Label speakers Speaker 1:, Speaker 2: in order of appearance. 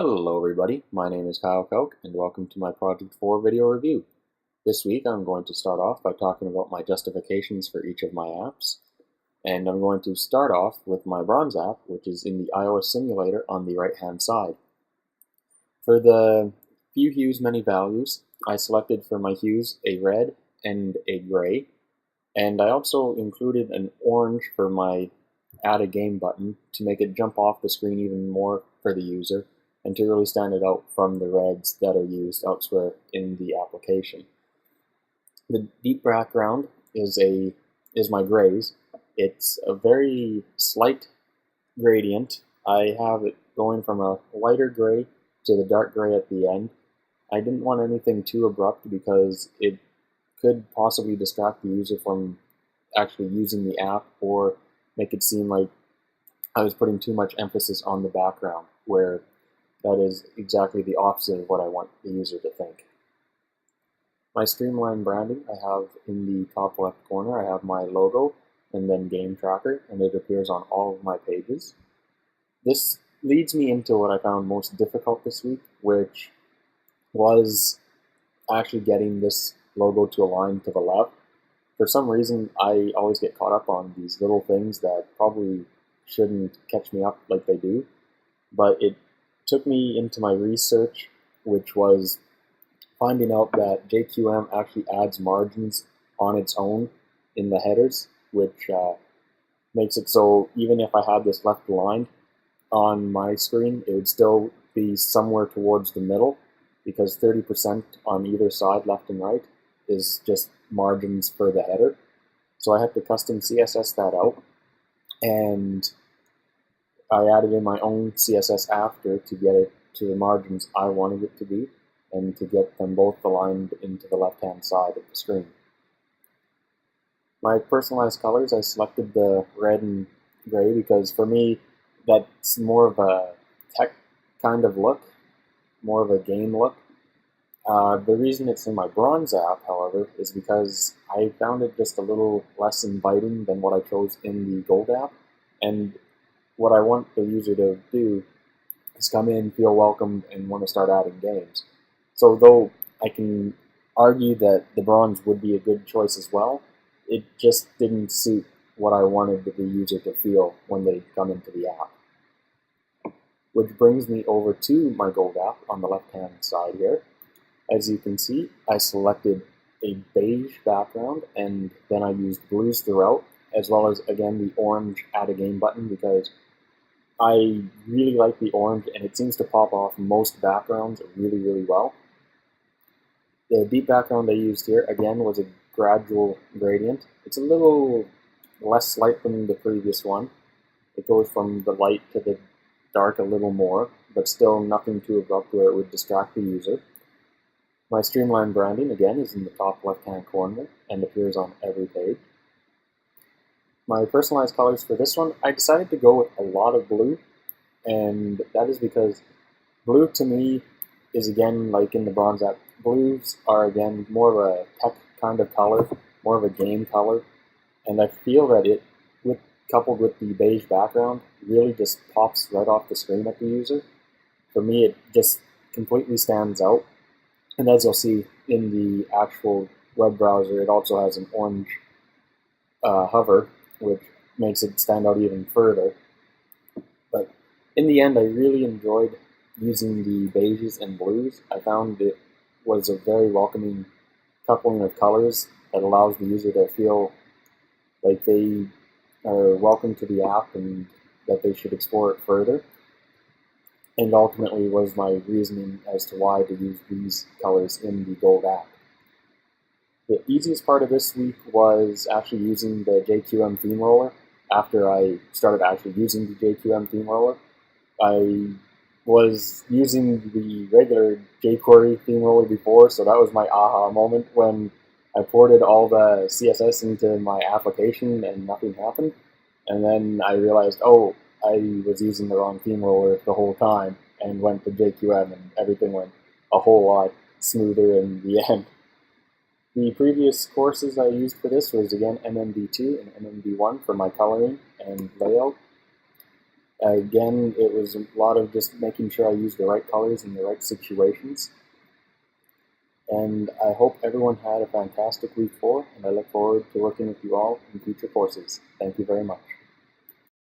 Speaker 1: Hello everybody, my name is Kyle Koch and welcome to my Project 4 video review. This week I'm going to start off by talking about my justifications for each of my apps, and I'm going to start off with my Bronze app, which is in the iOS simulator on the right hand side. For the few hues, many values, I selected for my hues a red and a gray, and I also included an orange for my add a game button to make it jump off the screen even more for the user and to really stand it out from the reds that are used elsewhere in the application. The deep background is my grays. It's a very slight gradient. I have it going from a lighter gray to the dark gray at the end. I didn't want anything too abrupt because it could possibly distract the user from actually using the app or make it seem like I was putting too much emphasis on the background, where that is exactly the opposite of what I want the user to think. My streamlined branding, I have in the top left corner, I have my logo and then game tracker, and it appears on all of my pages. This leads me into what I found most difficult this week, which was actually getting this logo to align to the left. For some reason, I always get caught up on these little things that probably shouldn't catch me up like they do, but it took me into my research, which was finding out that JQM actually adds margins on its own in the headers, which makes it so even if I had this left aligned on my screen, it would still be somewhere towards the middle, because 30% on either side, left and right, is just margins for the header. So I had to custom CSS that out, and I added in my own CSS after to get it to the margins I wanted it to be, and to get them both aligned into the left-hand side of the screen. My personalized colors, I selected the red and gray because for me, that's more of a tech kind of look, more of a game look. The reason it's in my Bronze app, however, is because I found it just a little less inviting than what I chose in the Gold app, and what I want the user to do is come in, feel welcomed, and want to start adding games. So though I can argue that the Bronze would be a good choice as well, it just didn't suit what I wanted the user to feel when they come into the app. Which brings me over to my Gold app on the left-hand side here. As you can see, I selected a beige background, and then I used blues throughout, as well as, again, the orange add a game button, because I really like the orange, and it seems to pop off most backgrounds really, really well. The deep background I used here, again, was a gradual gradient. It's a little less light than the previous one. It goes from the light to the dark a little more, but still nothing too abrupt where it would distract the user. My streamlined branding, again, is in the top left-hand corner and appears on every page. My personalized colors for this one, I decided to go with a lot of blue, and that is because blue to me is, again, like in the Bronze app, blues are, again, more of a tech kind of color, more of a game color, and I feel that it, coupled with the beige background, really just pops right off the screen at the user. For me, it just completely stands out. And as you'll see in the actual web browser, it also has an orange hover, which makes it stand out even further. But in the end, I really enjoyed using the beiges and blues. I found it was a very welcoming coupling of colors that allows the user to feel like they are welcome to the app and that they should explore it further. And ultimately was my reasoning as to why to use these colors in the Gold app. The easiest part of this week was actually using the JQM theme roller. After I started actually using the JQM theme roller, I was using the regular jQuery theme roller before, so that was my aha moment when I ported all the CSS into my application and nothing happened. And then I realized, oh, I was using the wrong theme roller the whole time, and went to JQM, and everything went a whole lot smoother in the end. The previous courses I used for this was, again, MMD2 and MMD1 for my coloring and layout. Again, it was a lot of just making sure I used the right colors in the right situations. And I hope everyone had a fantastic week 4, and I look forward to working with you all in future courses. Thank you very much.